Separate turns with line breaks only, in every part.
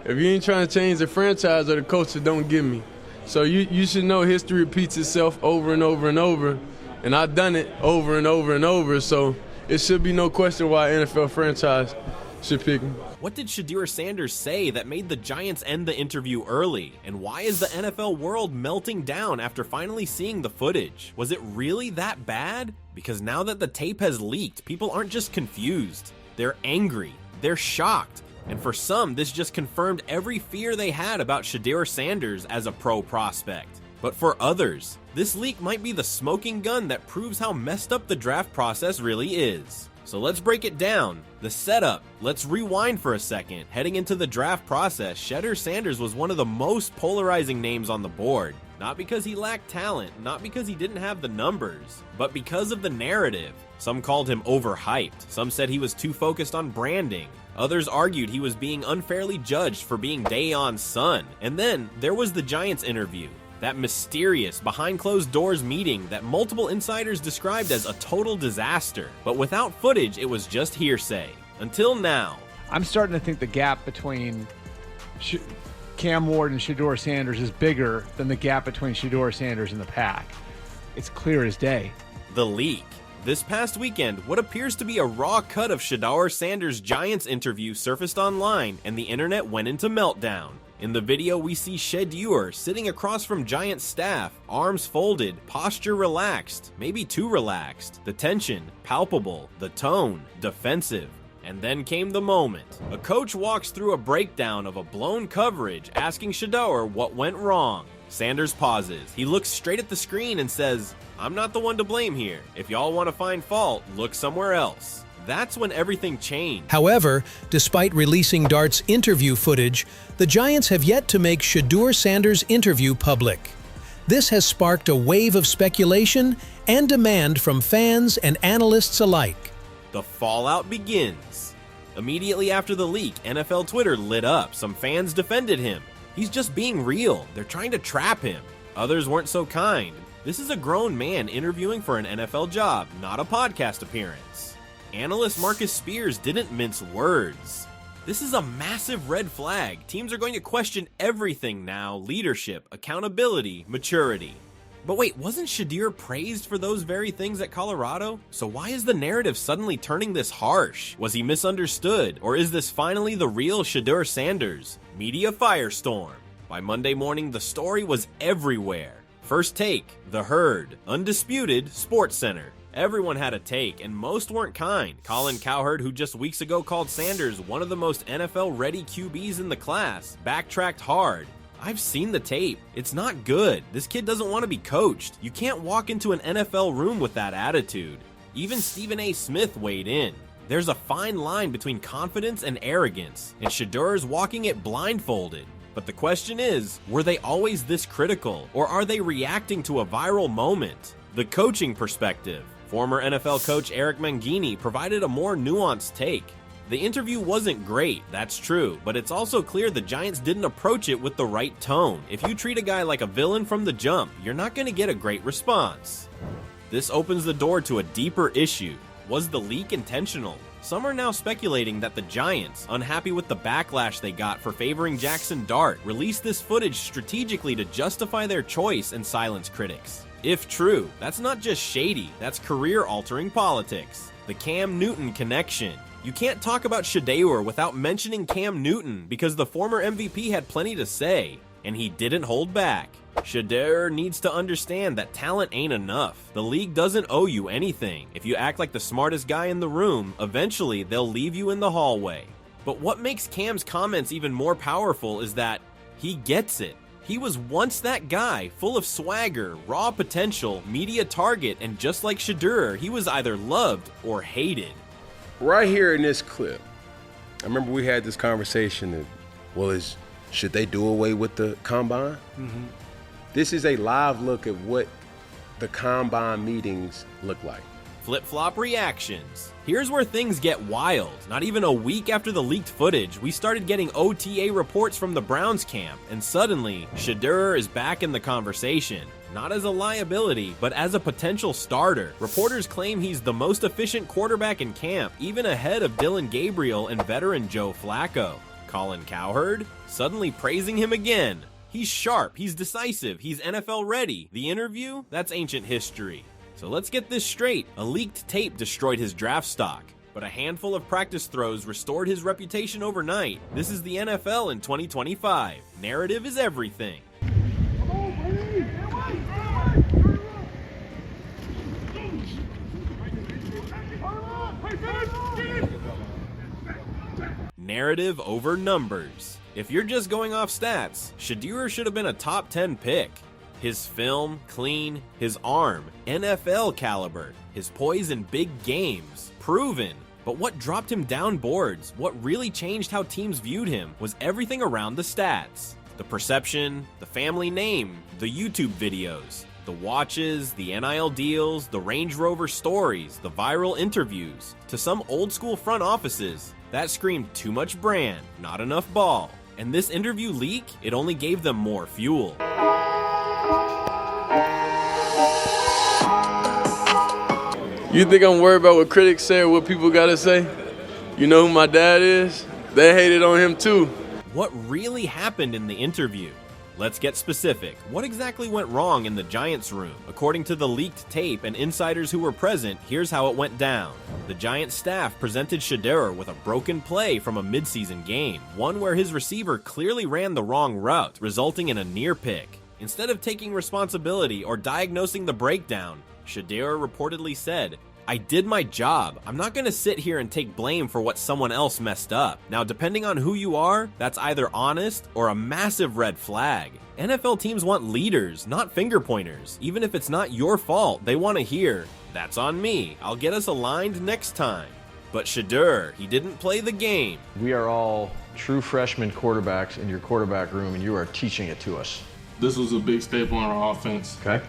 If you ain't trying to change the franchise or the culture, don't give me. So you should know history repeats itself over and over and over, and I've done it over and over and over, so it should be no question why an NFL franchise should pick me.
What did Shedeur Sanders say that made the Giants end the interview early? And why is the NFL world melting down after finally seeing the footage? Was it really that bad? Because now that the tape has leaked, people aren't just confused. They're angry. They're shocked. And for some, this just confirmed every fear they had about Shedeur Sanders as a pro prospect. But for others, this leak might be the smoking gun that proves how messed up the draft process really is. So let's break it down. The setup. Let's rewind for a second. Heading into the draft process, Shedeur Sanders was one of the most polarizing names on the board. Not because he lacked talent, not because he didn't have the numbers, but because of the narrative. Some called him overhyped. Some said he was too focused on branding. Others argued he was being unfairly judged for being Dayon's son. And then there was the Giants interview. That mysterious, behind-closed-doors meeting that multiple insiders described as a total disaster. But without footage, it was just hearsay. Until now.
I'm starting to think the gap between Cam Ward and Shedeur Sanders is bigger than the gap between Shedeur Sanders and the pack. It's clear as day.
The leak. This past weekend, what appears to be a raw cut of Shedeur Sanders' Giants interview surfaced online, and the internet went into meltdown. In the video, we see Shedeur sitting across from Giants staff, arms folded, posture relaxed, maybe too relaxed, the tension palpable, the tone defensive. And then came the moment. A coach walks through a breakdown of a blown coverage, asking Shedeur what went wrong. Sanders pauses. He looks straight at the screen and says, "I'm not the one to blame here. If y'all want to find fault, look somewhere else." That's when everything changed.
However, despite releasing Dart's interview footage, the Giants have yet to make Shedeur Sanders' interview public. This has sparked a wave of speculation and demand from fans and analysts alike.
The fallout begins. Immediately after the leak, NFL Twitter lit up. Some fans defended him. He's just being real. They're trying to trap him. Others weren't so kind. This is a grown man interviewing for an NFL job, not a podcast appearance. Analyst Marcus Spears didn't mince words. This is a massive red flag. Teams are going to question everything now: leadership, accountability, maturity. But wait, wasn't Shedeur praised for those very things at Colorado? So why is the narrative suddenly turning this harsh? Was he misunderstood? Or is this finally the real Shedeur Sanders? Media firestorm. By Monday morning, the story was everywhere. First Take, The Herd, Undisputed, SportsCenter. Everyone had a take, and most weren't kind. Colin Cowherd, who just weeks ago called Sanders one of the most NFL-ready QBs in the class, backtracked hard. I've seen the tape. It's not good. This kid doesn't want to be coached. You can't walk into an NFL room with that attitude. Even Stephen A. Smith weighed in. There's a fine line between confidence and arrogance, and Shedeur's walking it blindfolded. But the question is, were they always this critical, or are they reacting to a viral moment? The coaching perspective. Former NFL coach Eric Mangini provided a more nuanced take. The interview wasn't great, that's true, but it's also clear the Giants didn't approach it with the right tone. If you treat a guy like a villain from the jump, you're not going to get a great response. This opens the door to a deeper issue. Was the leak intentional? Some are now speculating that the Giants, unhappy with the backlash they got for favoring Jackson Dart, released this footage strategically to justify their choice and silence critics. If true, that's not just shady, that's career-altering politics. The Cam Newton connection. You can't talk about Shedeur without mentioning Cam Newton because the former MVP had plenty to say, and he didn't hold back. Shedeur needs to understand that talent ain't enough. The league doesn't owe you anything. If you act like the smartest guy in the room, eventually they'll leave you in the hallway. But what makes Cam's comments even more powerful is that he gets it. He was once that guy, full of swagger, raw potential, media target, and just like Shedeur, he was either loved or hated.
Right here in this clip, I remember we had this conversation that, well, should they do away with the combine? Mm-hmm. This is a live look at what the combine meetings look like.
Flip-flop reactions. Here's where things get wild. Not even a week after the leaked footage, we started getting OTA reports from the Browns camp, and suddenly, Shedeur is back in the conversation. Not as a liability, but as a potential starter. Reporters claim he's the most efficient quarterback in camp, even ahead of Dylan Gabriel and veteran Joe Flacco. Colin Cowherd suddenly praising him again. He's sharp, he's decisive, he's NFL ready. The interview? That's ancient history. So let's get this straight. A leaked tape destroyed his draft stock, but a handful of practice throws restored his reputation overnight. This is the NFL in 2025. Narrative is everything. Narrative over numbers. If you're just going off stats, Shedeur should have been a top 10 pick. His film, clean. His arm, NFL caliber. His poise in big games, proven. But what dropped him down boards, what really changed how teams viewed him, was everything around the stats. The perception, the family name, the YouTube videos, the watches, the NIL deals, the Range Rover stories, the viral interviews. To some old school front offices, that screamed too much brand, not enough ball. And this interview leak, it only gave them more fuel.
You think I'm worried about what critics say or what people gotta say? You know who my dad is? They hated on him too.
What really happened in the interview? Let's get specific. What exactly went wrong in the Giants room? According to the leaked tape and insiders who were present, here's how it went down. The Giants staff presented Shedeur with a broken play from a midseason game, one where his receiver clearly ran the wrong route, resulting in a near pick. Instead of taking responsibility or diagnosing the breakdown, Shedeur reportedly said, "I did my job. I'm not going to sit here and take blame for what someone else messed up." Now, depending on who you are, that's either honest or a massive red flag. NFL teams want leaders, not finger pointers. Even if it's not your fault, they want to hear, "That's on me. I'll get us aligned next time." But Shedeur, he didn't play the game.
We are all true freshman quarterbacks in your quarterback room, and you are teaching it to us.
This was a big staple in our offense.
Okay.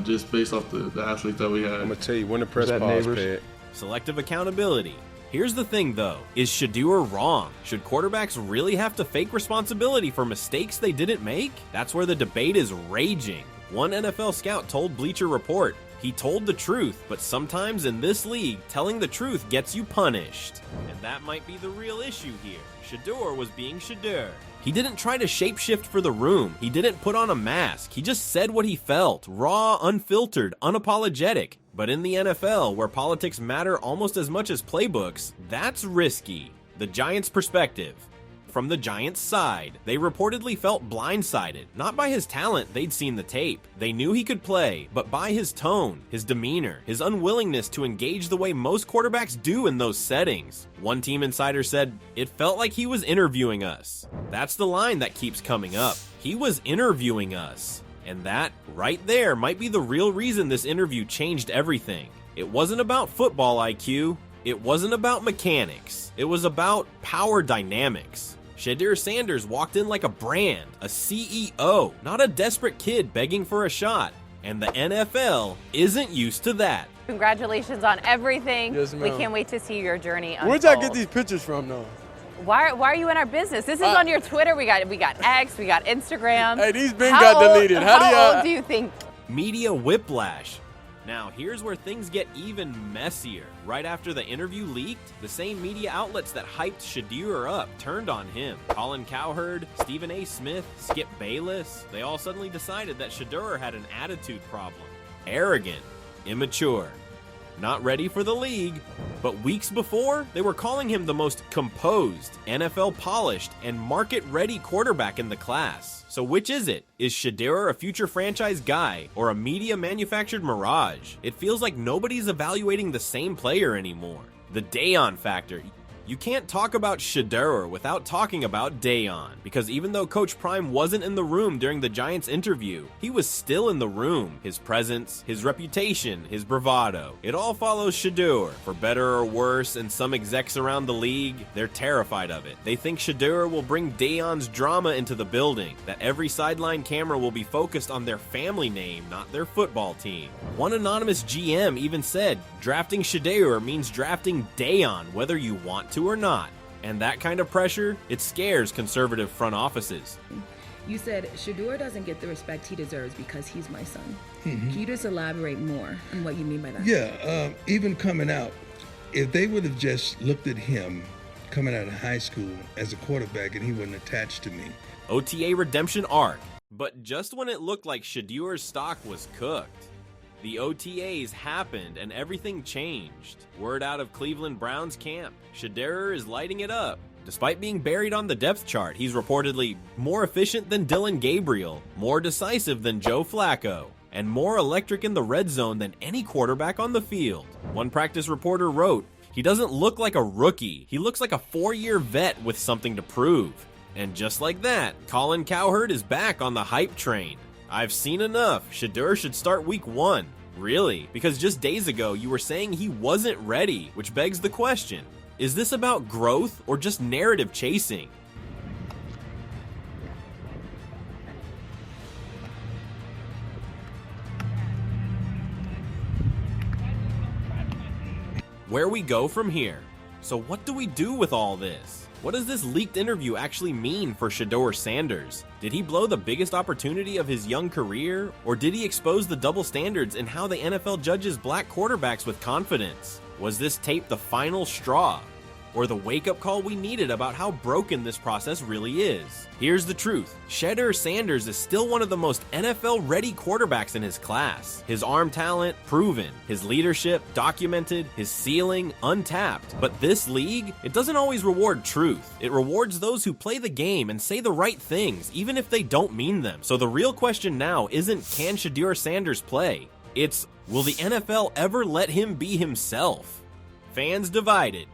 Just based off the athletes that we had.
I'm going to tell you, when the press
that
pause,
neighbors?
Pat.
Selective accountability. Here's the thing though, is Shedeur wrong? Should quarterbacks really have to fake responsibility for mistakes they didn't make? That's where the debate is raging. One NFL scout told Bleacher Report, he told the truth, but sometimes in this league, telling the truth gets you punished. And that might be the real issue here. Shedeur was being Shedeur. He didn't try to shapeshift for the room. He didn't put on a mask. He just said what he felt, raw, unfiltered, unapologetic. But in the NFL, where politics matter almost as much as playbooks, that's risky. The Giants' perspective. From the Giants' side, they reportedly felt blindsided, not by his talent, they'd seen the tape. They knew he could play, but by his tone, his demeanor, his unwillingness to engage the way most quarterbacks do in those settings. One team insider said, "It felt like he was interviewing us." That's the line that keeps coming up. He was interviewing us. And that, right there, might be the real reason this interview changed everything. It wasn't about football IQ. It wasn't about mechanics. It was about power dynamics. Shedeur Sanders walked in like a brand, a CEO, not a desperate kid begging for a shot. And the NFL isn't used to that.
Congratulations on everything.
Yes, ma'am.
We can't wait to see your journey unfold.
Where'd y'all get these pictures from, though?
Why are you in our business? This is on your Twitter. We got X, we got Instagram.
Hey, these been got deleted.
How old do you think?
Media whiplash. Now, here's where things get even messier. Right after the interview leaked, the same media outlets that hyped Shedeur up turned on him. Colin Cowherd, Stephen A. Smith, Skip Bayless, they all suddenly decided that Shedeur had an attitude problem. Arrogant, immature, not ready for the league. But weeks before, they were calling him the most composed, NFL polished, and market-ready quarterback in the class. So which is it? Is Shedeur a future franchise guy or a media-manufactured mirage? It feels like nobody's evaluating the same player anymore. The Deion factor. You can't talk about Shedeur without talking about Deion, because even though Coach Prime wasn't in the room during the Giants interview, he was still in the room. His presence, his reputation, his bravado. It all follows Shedeur, for better or worse, and some execs around the league, they're terrified of it. They think Shedeur will bring Deion's drama into the building, that every sideline camera will be focused on their family name, not their football team. One anonymous GM even said, drafting Shedeur means drafting Deion, whether you want to or not. And that kind of pressure, it scares conservative front offices.
You said Shedeur doesn't get the respect he deserves because he's my son. Can you just elaborate more on what you mean by that?
Yeah, even coming out, if they would have just looked at him coming out of high school as a quarterback, and he wasn't attached to me.
OTA redemption arc. But just when it looked like Shedeur's stock was cooked, the OTAs happened and everything changed. Word out of Cleveland Browns camp, Shedeur is lighting it up. Despite being buried on the depth chart, he's reportedly more efficient than Dylan Gabriel, more decisive than Joe Flacco, and more electric in the red zone than any quarterback on the field. One practice reporter wrote, "He doesn't look like a rookie. He looks like a 4-year vet with something to prove." And just like that, Colin Cowherd is back on the hype train. I've seen enough. Shedeur should start week 1. Really? Because just days ago you were saying he wasn't ready, which begs the question, is this about growth or just narrative chasing? Where we go from here. So what do we do with all this? What does this leaked interview actually mean for Shedeur Sanders? Did he blow the biggest opportunity of his young career? Or did he expose the double standards in how the NFL judges black quarterbacks with confidence? Was this tape the final straw? Or the wake-up call we needed about how broken this process really is? Here's the truth. Shedeur Sanders is still one of the most NFL-ready quarterbacks in his class. His arm talent, proven. His leadership, documented. His ceiling, untapped. But this league, it doesn't always reward truth. It rewards those who play the game and say the right things, even if they don't mean them. So the real question now isn't, can Shedeur Sanders play? It's, will the NFL ever let him be himself? Fans divided.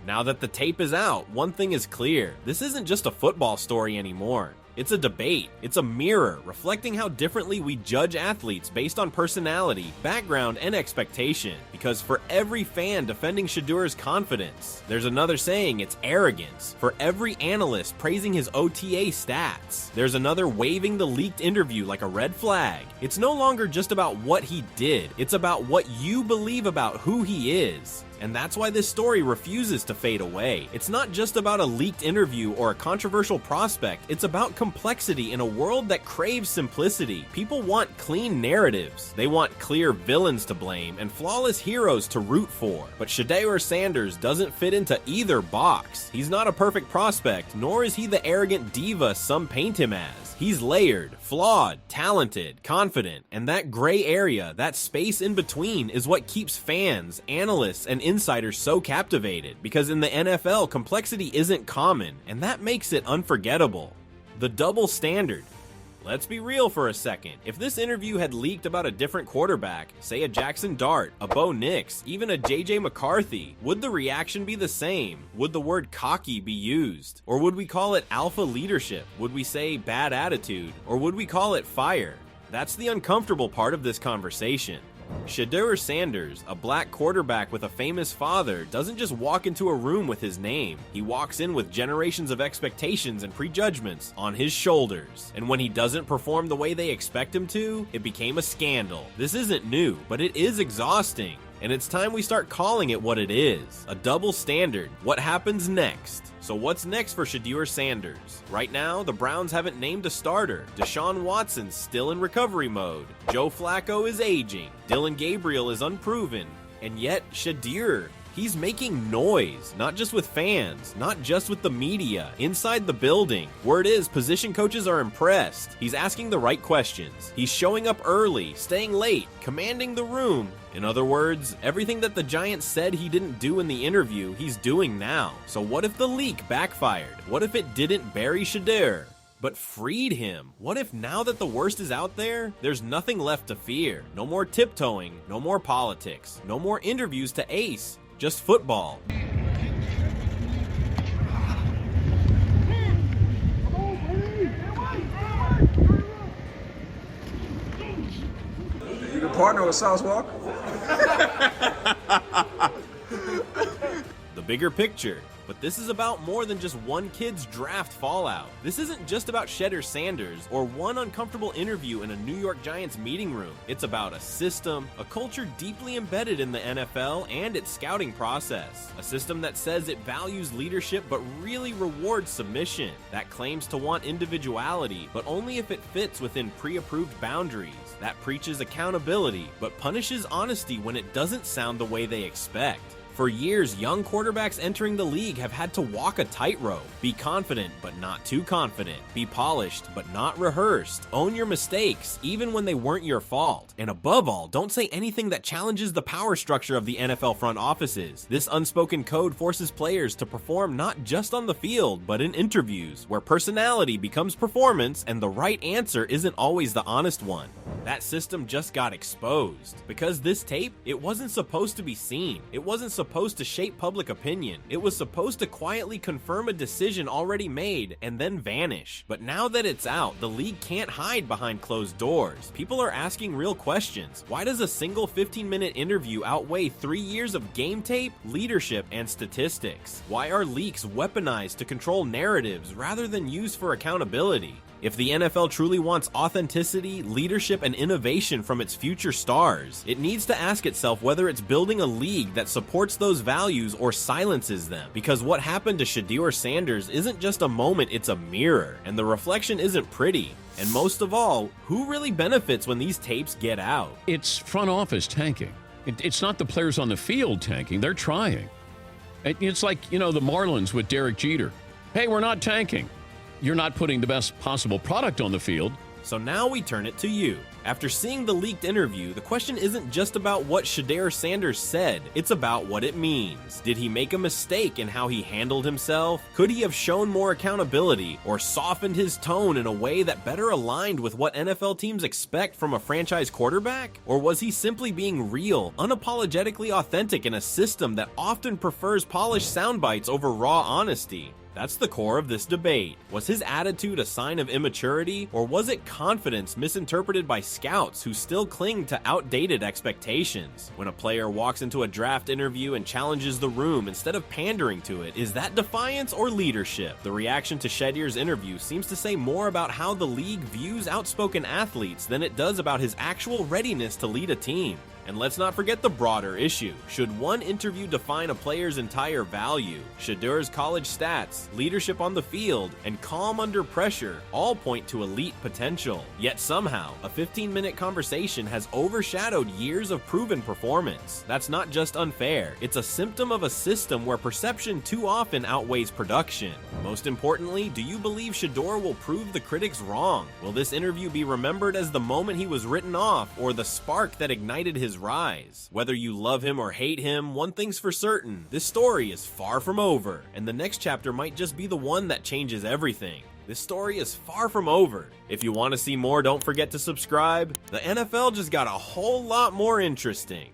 Now that the tape is out, one thing is clear. This isn't just a football story anymore. It's a debate. It's a mirror reflecting how differently we judge athletes based on personality, background, and expectation. Because for every fan defending Shedeur's confidence, there's another saying it's arrogance. For every analyst praising his OTA stats, there's another waving the leaked interview like a red flag. It's no longer just about what he did. It's about what you believe about who he is. And that's why this story refuses to fade away. It's not just about a leaked interview or a controversial prospect. It's about complexity in a world that craves simplicity. People want clean narratives. They want clear villains to blame and flawless heroes to root for. But Shedeur Sanders doesn't fit into either box. He's not a perfect prospect, nor is he the arrogant diva some paint him as. He's layered, flawed, talented, confident, and that gray area, that space in between, is what keeps fans, analysts, and insiders so captivated. Because in the NFL, complexity isn't common, and that makes it unforgettable. The double standard. Let's be real for a second. If this interview had leaked about a different quarterback, say a Jackson Dart, a Bo Nix, even a JJ McCarthy, would the reaction be the same? Would the word cocky be used? Or would we call it alpha leadership? Would we say bad attitude? Or would we call it fire? That's the uncomfortable part of this conversation. Shedeur Sanders, a black quarterback with a famous father, doesn't just walk into a room with his name. He walks in with generations of expectations and prejudgments on his shoulders. And when he doesn't perform the way they expect him to, it became a scandal. This isn't new, but it is exhausting. And it's time we start calling it what it is. A double standard. What happens next? So what's next for Shedeur Sanders? Right now, the Browns haven't named a starter. Deshaun Watson's still in recovery mode. Joe Flacco is aging. Dylan Gabriel is unproven. And yet, Shedeur, he's making noise, not just with fans, not just with the media, inside the building. Word is, position coaches are impressed. He's asking the right questions. He's showing up early, staying late, commanding the room. In other words, everything that the Giants said he didn't do in the interview, he's doing now. So what if the leak backfired? What if it didn't bury Shedeur, but freed him? What if now that the worst is out there, there's nothing left to fear? No more tiptoeing, no more politics, no more interviews to ace, just football.
You can partner with Sauce Walker?
The bigger picture. But this is about more than just one kid's draft fallout. This isn't just about Shedeur Sanders or one uncomfortable interview in a New York Giants meeting room. It's about a system, a culture deeply embedded in the NFL and its scouting process. A system that says it values leadership but really rewards submission. That claims to want individuality, but only if it fits within pre-approved boundaries. That preaches accountability, but punishes honesty when it doesn't sound the way they expect. For years, young quarterbacks entering the league have had to walk a tightrope. Be confident, but not too confident. Be polished, but not rehearsed. Own your mistakes, even when they weren't your fault. And above all, don't say anything that challenges the power structure of the NFL front offices. This unspoken code forces players to perform not just on the field, but in interviews, where personality becomes performance and the right answer isn't always the honest one. That system just got exposed. Because this tape, it wasn't supposed to be seen. It wasn't supposed to shape public opinion. It was supposed to quietly confirm a decision already made and then vanish. But now that it's out, the league can't hide behind closed doors. People are asking real questions. Why does a single 15-minute interview outweigh 3 years of game tape, leadership, and statistics? Why are leaks weaponized to control narratives rather than used for accountability? If the NFL truly wants authenticity, leadership, and innovation from its future stars, it needs to ask itself whether it's building a league that supports those values or silences them. Because what happened to Shedeur Sanders isn't just a moment, it's a mirror, and the reflection isn't pretty. And most of all, who really benefits when these tapes get out?
It's front office tanking. It's not the players on the field tanking. They're trying. It's like, the Marlins with Derek Jeter. Hey, we're not tanking. You're not putting the best possible product on the field.
So now we turn it to you. After seeing the leaked interview, the question isn't just about what Shedeur Sanders said, it's about what it means. Did he make a mistake in how he handled himself? Could he have shown more accountability or softened his tone in a way that better aligned with what NFL teams expect from a franchise quarterback? Or was he simply being real, unapologetically authentic in a system that often prefers polished sound bites over raw honesty? That's the core of this debate. Was his attitude a sign of immaturity, or was it confidence misinterpreted by scouts who still cling to outdated expectations? When a player walks into a draft interview and challenges the room instead of pandering to it, is that defiance or leadership? The reaction to Shedeur's interview seems to say more about how the league views outspoken athletes than it does about his actual readiness to lead a team. And let's not forget the broader issue. Should one interview define a player's entire value? Shedeur's college stats, leadership on the field, and calm under pressure all point to elite potential. Yet somehow, a 15-minute conversation has overshadowed years of proven performance. That's not just unfair, it's a symptom of a system where perception too often outweighs production. Most importantly, do you believe Shedeur will prove the critics wrong? Will this interview be remembered as the moment he was written off, or the spark that ignited his rise? Whether you love him or hate him, one thing's for certain, this story is far from over, and the next chapter might just be the one that changes everything. This story is far from over. If you want to see more, don't forget to subscribe. The NFL just got a whole lot more interesting.